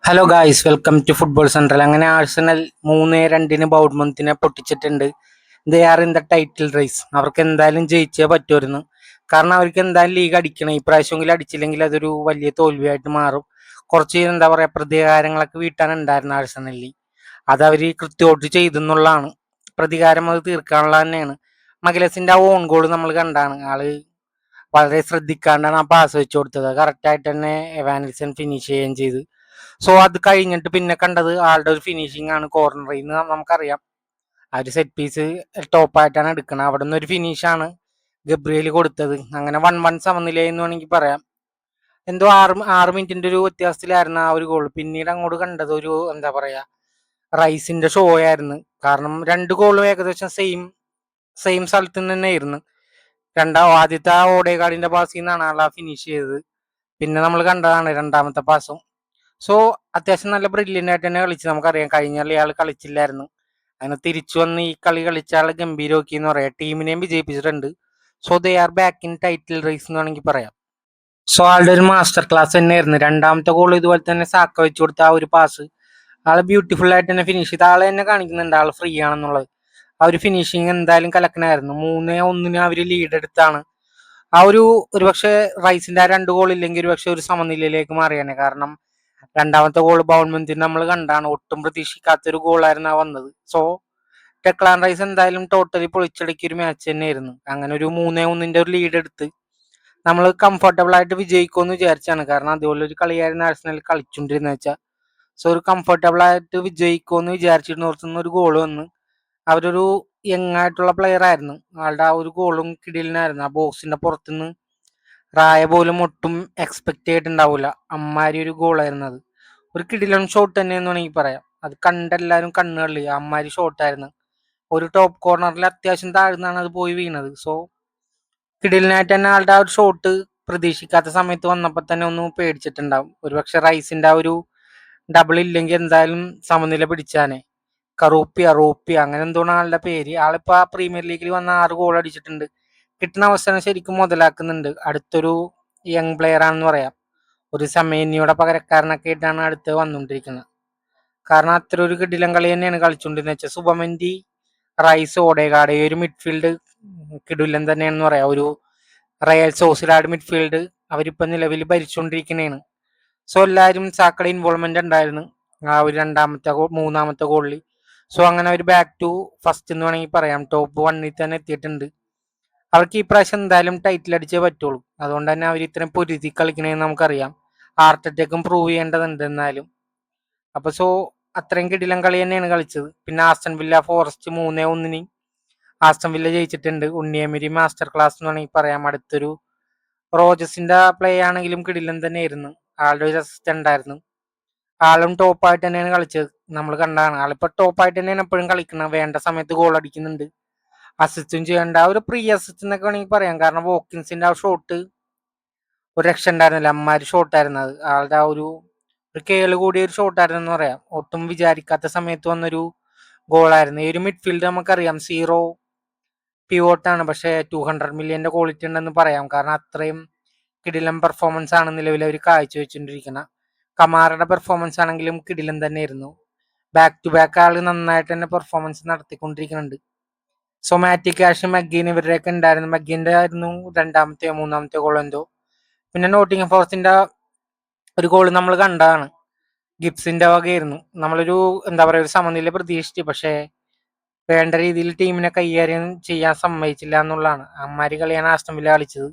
Hello guys, welcome to football central. അങ്ങനെ Arsenal 3-2 ബൗഡ്മന്തിനെ പൊട്ടിച്ചിട്ടുണ്ട്. They are in the title race. അവർക്ക് എന്തായാലും ജയിച്ചേ പറ്റുമായിരുന്നു. കാരണം അവർക്ക് എന്തായാലും ലീഗ് അടിക്കണം. ഈ പ്രാവശ്യമെങ്കിലും അടിച്ചില്ലെങ്കിൽ അതൊരു വലിയ തോൽവിയായിട്ട് മാറും. കുറച്ച് എന്താ പറയുക, പ്രതികാരങ്ങളൊക്കെ വീട്ടാനുണ്ടായിരുന്നു ആഴ്സണലിൽ. അത് അവർ കൃത്യമായിട്ട് ചെയ്തെന്നുള്ളതാണ്. പ്രതികാരം അത് തീർക്കാനുള്ള തന്നെയാണ്. മഗലസിന്റെ ആ ഓൺ ഗോൾ നമ്മൾ കണ്ടാണ്. ആള് വളരെ ശ്രദ്ധിക്കാണ്ടാണ് ആ പാസ് വെച്ച് കൊടുത്തത്. കറക്റ്റായിട്ട് തന്നെ എവാനിൽസൺ ഫിനിഷ് ചെയ്യുകയും ചെയ്ത്. സോ അത് കഴിഞ്ഞിട്ട് പിന്നെ കണ്ടത് ആളുടെ ഒരു ഫിനിഷിംഗ് ആണ് കോർണറിൽ നിന്ന്. നമുക്കറിയാം ആ ഒരു സെറ്റ് പീസ് ടോപ്പായിട്ടാണ് എടുക്കുന്നത്. അവിടെ നിന്ന് ഒരു ഫിനിഷാണ് ഗബ്രിയേൽ കൊടുത്തത്. അങ്ങനെ 1-1 സമനിലയെന്ന് വേണമെങ്കിൽ പറയാം. എന്തോ ആറ് മിനിറ്റിന്റെ ഒരു വ്യത്യാസത്തിലായിരുന്നു ആ ഒരു ഗോൾ. പിന്നീട് അങ്ങോട്ട് കണ്ടത് ഒരു എന്താ പറയാ, റൈസിന്റെ ഷോ ആയിരുന്നു. കാരണം രണ്ട് ഗോളും ഏകദേശം സെയിം സെയിം സ്ഥലത്ത് നിന്ന് തന്നെയായിരുന്നു. ആദ്യത്തെ ആ ഓഡേഗാർഡിന്റെ പാസിൽ നിന്നാണ് ആൾ ആ ഫിനിഷ് ചെയ്തത്. പിന്നെ നമ്മൾ കണ്ടതാണ് രണ്ടാമത്തെ പാസും. സോ അത്യാവശ്യം നല്ല ബ്രില്യൻ്റ് ആയിട്ട് തന്നെ കളിച്ചു. നമുക്കറിയാം കഴിഞ്ഞ കളി ആൾ കളിച്ചില്ലായിരുന്നു. അങ്ങനെ തിരിച്ചു വന്ന് ഈ കളി കളിച്ച ആൾ ഗംഭീരമാക്കി എന്ന് പറയാം. ടീമിനെയും വിജയിപ്പിച്ചിട്ടുണ്ട്. So they are back in title race എന്ന് വേണമെങ്കിൽ പറയാം. സോ ആളുടെ ഒരു മാസ്റ്റർ ക്ലാസ് തന്നെയായിരുന്നു. രണ്ടാമത്തെ ഗോൾ ഇതുപോലെ തന്നെ സാക്ക വെച്ച് കൊടുത്ത ആ ഒരു പാസ് ആള് ബ്യൂട്ടിഫുൾ ആയിട്ട് തന്നെ ഫിനിഷ് ചെയ്ത് ആളെ തന്നെ കാണിക്കുന്നുണ്ട് ആൾ ഫ്രീ ആണെന്നുള്ളത്. ആ ഒരു ഫിനിഷിങ് എന്തായാലും കലക്കനായിരുന്നു. 3-1 അവർ ലീഡ് എടുത്താണ്. ആ ഒരുപക്ഷെ റൈസിന്റെ ആ രണ്ട് ഗോൾ ഇല്ലെങ്കിൽ ഒരുപക്ഷെ ഒരു സമനിലയിലേക്ക് മാറിയാണ്. കാരണം രണ്ടാമത്തെ ഗോൾ ബൗൺമെന്റിന് നമ്മൾ കണ്ടാണ്. ഒട്ടും പ്രതീക്ഷിക്കാത്തൊരു ഗോളായിരുന്നു ആ വന്നത്. സോ ഡെക്ലാൻ റൈസ് എന്തായാലും ടോട്ടലി പൊളിച്ചടുക്കിയ ഒരു മാച്ച് തന്നെയായിരുന്നു. അങ്ങനെ ഒരു 3-1 ഒരു ലീഡ് എടുത്ത് നമ്മൾ കംഫർട്ടബിൾ ആയിട്ട് വിജയിക്കുമെന്ന് വിചാരിച്ചാണ്. കാരണം അതുപോലെ ഒരു കളിയായിരുന്നു ആഴ്സണൽ കളിച്ചുകൊണ്ടിരുന്നത് വെച്ചാൽ. സോ ഒരു കംഫർട്ടബിൾ ആയിട്ട് വിജയിക്കുമെന്ന് വിചാരിച്ചിരുന്ന ഓർത്തുനിന്ന് ഒരു ഗോൾ വന്ന് അവരൊരു യങ് ആയിട്ടുള്ള പ്ലെയർ ആയിരുന്നു. ആളുടെ ആ ഒരു ഗോളും കിടിലനായിരുന്നു. ആ ബോക്സിന്റെ പുറത്തുനിന്ന് റായ പോലും ഒട്ടും എക്സ്പെക്ട് ചെയ്തിട്ടുണ്ടാവില്ല. അമ്മാരി ഒരു ഗോളായിരുന്നു അത്. ഒരു കിടിലൻ ഷോട്ട് തന്നെയെന്ന് വേണമെങ്കിൽ പറയാം. അത് കണ്ടെല്ലാവരും കണ്ണുകളിൽ അമ്മാരി ഷോട്ടായിരുന്നു. ഒരു ടോപ്പ് കോർണറിൽ അത്യാവശ്യം താഴ്ന്നാണ് അത് പോയി വീണത്. സോ കിടിലനായിട്ട് തന്നെ ആളുടെ ആ ഒരു ഷോട്ട് പ്രതീക്ഷിക്കാത്ത സമയത്ത് വന്നപ്പോൾ തന്നെ ഒന്ന് പേടിച്ചിട്ടുണ്ടാവും. ഒരുപക്ഷെ റൈസിന്റെ ആ ഒരു ഡബിൾ ഇല്ലെങ്കിൽ എന്തായാലും സമനില പിടിച്ചാനെ. റോപ്പി അങ്ങനെ എന്തോണ് ആളുടെ പേര്. ആളിപ്പോ ആ പ്രീമിയർ ലീഗിൽ വന്ന 6 ഗോൾ അടിച്ചിട്ടുണ്ട്. കിട്ടുന്ന അവസരം ശരിക്കും മുതലാക്കുന്നുണ്ട്. അടുത്തൊരു യങ് പ്ലെയർ ആണെന്ന് പറയാം. ഒരു സമയനിയുടെ പകരക്കാരനൊക്കെ ആയിട്ടാണ് അടുത്ത് വന്നുകൊണ്ടിരിക്കുന്നത്. കാരണം അത്ര ഒരു കിടിലൻ കളി തന്നെയാണ് കളിച്ചുകൊണ്ടിരുന്നത് വെച്ചാൽ. സുബമെൻഡി, റൈസ്, ഓഡേഗാർഡ് ഈ ഒരു മിഡ്ഫീൽഡ് കിടിലൻ തന്നെയാണെന്ന് പറയാം. ഒരു റയൽ സോസിഡാഡ് മിഡ്ഫീൽഡ് അവരിപ്പോ നിലവിൽ ഭരിച്ചുകൊണ്ടിരിക്കുന്നതാണ്. സോ എല്ലാവരും സാക്കയുടെ ഇൻവോൾവ്മെന്റ് ഉണ്ടായിരുന്നു ആ ഒരു മൂന്നാമത്തെ ഗോളിൽ. സോ അങ്ങനെ ഒരു ബാക്ക് ടു ഫസ്റ്റ് എന്ന് വേണമെങ്കിൽ പറയാം. ടോപ്പ് 1 തന്നെ എത്തിയിട്ടുണ്ട്. അവർക്ക് ഈ പ്രാവശ്യം എന്തായാലും ടൈറ്റിൽ അടിച്ചേ പറ്റുള്ളൂ. അതുകൊണ്ട് തന്നെ അവർ ഇത്രയും പൊരുതി കളിക്കണേന്ന് നമുക്കറിയാം. ആർട്ടറ്റയ്ക്കും പ്രൂവ് ചെയ്യേണ്ടതുണ്ട് എന്നാലും. അപ്പൊ സോ അത്രയും കിടിലൻ കളി തന്നെയാണ് കളിച്ചത്. പിന്നെ Aston Villa Forest 3-1 Aston Villa ജയിച്ചിട്ടുണ്ട്. ഉണ്ണിയമിരി മാസ്റ്റർ ക്ലാസ് എന്ന് വേണമെങ്കിൽ പറയാം. അടുത്തൊരു റോജസിന്റെ പ്ലേ ആണെങ്കിലും കിടിലൻ തന്നെയായിരുന്നു. ആളുടെ ഒരു അസിസ്റ്റന്റ് ആയിരുന്നു. ആളും ടോപ്പായിട്ട് തന്നെയാണ് കളിച്ചത്. നമ്മൾ കണ്ടാണ് ആളിപ്പോ ടോപ്പായിട്ട് തന്നെയാണ് എപ്പോഴും കളിക്കുന്നത്. വേണ്ട സമയത്ത് ഗോൾ അടിക്കുന്നുണ്ട്. അസിസ്റ്റും ചെയ്യേണ്ട ഒരു പ്രീ അസിസ്റ്റ് എന്നൊക്കെ വേണമെങ്കിൽ പറയാം. കാരണം വോക്കിൻസിന്റെ ആ ഷോട്ട് ഒരു രക്ഷ ഉണ്ടായിരുന്നില്ല. അമ്മാര് ഷോട്ടായിരുന്നു അത്. ആളുടെ ആ ഒരു കേള് കൂടിയ ഒരു ഷോട്ടായിരുന്നു എന്ന് പറയാം. ഒട്ടും വിചാരിക്കാത്ത സമയത്ത് വന്നൊരു ഗോളായിരുന്നു. ഈ ഒരു മിഡ്ഫീൽഡ് നമുക്കറിയാം സീറോ പിവോട്ടാണ്. പക്ഷേ 200 മില്യന്റെ ക്വാളിറ്റി ഉണ്ടെന്ന് പറയാം. കാരണം അത്രയും കിടിലൻ പെർഫോമൻസ് ആണ് നിലവിൽ അവർ കാഴ്ചവെച്ചുകൊണ്ടിരിക്കുന്നത്. കമാറയുടെ പെർഫോമൻസ് ആണെങ്കിലും കിടിലൻ തന്നെയായിരുന്നു. ബാക്ക് ടു ബാക്ക് ആള് നന്നായിട്ട് തന്നെ പെർഫോമൻസ് നടത്തിക്കൊണ്ടിരിക്കുന്നുണ്ട്. സോ മാറ്റിക് ക്യാഷ്, മഗ്ഗീൻ ഇവരുടെയൊക്കെ ഉണ്ടായിരുന്നു. മഗ്ഗീന്റെ ആയിരുന്നു രണ്ടാമത്തെയോ മൂന്നാമത്തെ ഗോൾ എന്തോ. പിന്നെ നോട്ടിംഗം ഫോറസ്റ്റിന്റെ ഒരു ഗോൾ നമ്മൾ കണ്ടതാണ്. ഗിബ്സിന്റെ വകയായിരുന്നു. നമ്മളൊരു എന്താ പറയുക, ഒരു സമനില പ്രതീക്ഷിച്ചു. പക്ഷേ വേണ്ട രീതിയിൽ ടീമിനെ കൈകാര്യം ചെയ്യാൻ സമ്മതിച്ചില്ല എന്നുള്ളതാണ്. അമ്മാരി കളിയാണ് ആസ്റ്റൺ വില്ല കളിച്ചത്.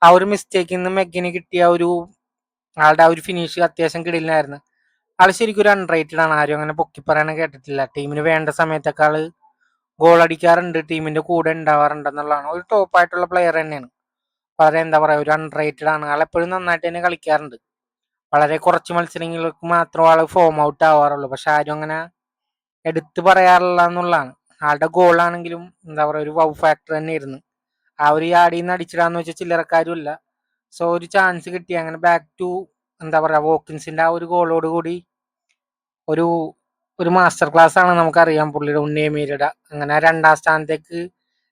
ആ ഒരു മിസ്റ്റേക്കിൽ നിന്ന് മെഗ്ഗിന് കിട്ടിയ ആളുടെ ആ ഒരു ഫിനിഷ് അത്യാവശ്യം കിടിലനായിരുന്നു. ആള് ശരിക്കും ഒരു അൺറേറ്റഡ് ആണ്. ആരും അങ്ങനെ പൊക്കി പറയാൻ കേട്ടിട്ടില്ല. ടീമിന് വേണ്ട സമയത്തൊക്കെ ആള് ഗോൾ അടിക്കാറുണ്ട്, ടീമിന്റെ കൂടെ ഉണ്ടാവാറുണ്ട് എന്നുള്ളതാണ്. ഒരു ടോപ്പായിട്ടുള്ള പ്ലെയർ തന്നെയാണ്. വളരെ എന്താ പറയുക, ഒരു അൺറേറ്റഡ് ആണ്. ആളെപ്പോഴും നന്നായിട്ട് തന്നെ കളിക്കാറുണ്ട്. വളരെ കുറച്ച് മത്സരങ്ങൾക്ക് മാത്രം ആള് ഫോം ഔട്ട് ആവാറുള്ളൂ. പക്ഷെ ആരും അങ്ങനെ എടുത്തു പറയാറില്ല എന്നുള്ളതാണ്. ആളുടെ ഗോളാണെങ്കിലും എന്താ പറയുക, ഒരു വൗ ഫാക്ടർ തന്നെയായിരുന്നു. ആ ഒരു യാടിയിൽ നിന്ന് അടിച്ചിടാന്ന് വെച്ചാൽ ചില്ലറക്കാരുമില്ല. സോ ഒരു ചാൻസ് കിട്ടി. അങ്ങനെ ബാക്ക് ടു എന്താ പറയുക, വോക്കിൻസിന്റെ ആ ഒരു ഗോളോട് കൂടി ഒരു ഒരു മാസ്റ്റർ ക്ലാസ് ആണ് നമുക്കറിയാം പുള്ളിയുടെ, ഉണ്ണിയമീരയുടെ. അങ്ങനെ രണ്ടാം സ്ഥാനത്തേക്ക്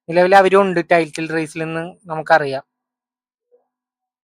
നിലവിൽ അവരും ഉണ്ട് ടൈറ്റിൽ റേസിൽ നിന്ന് നമുക്കറിയാം.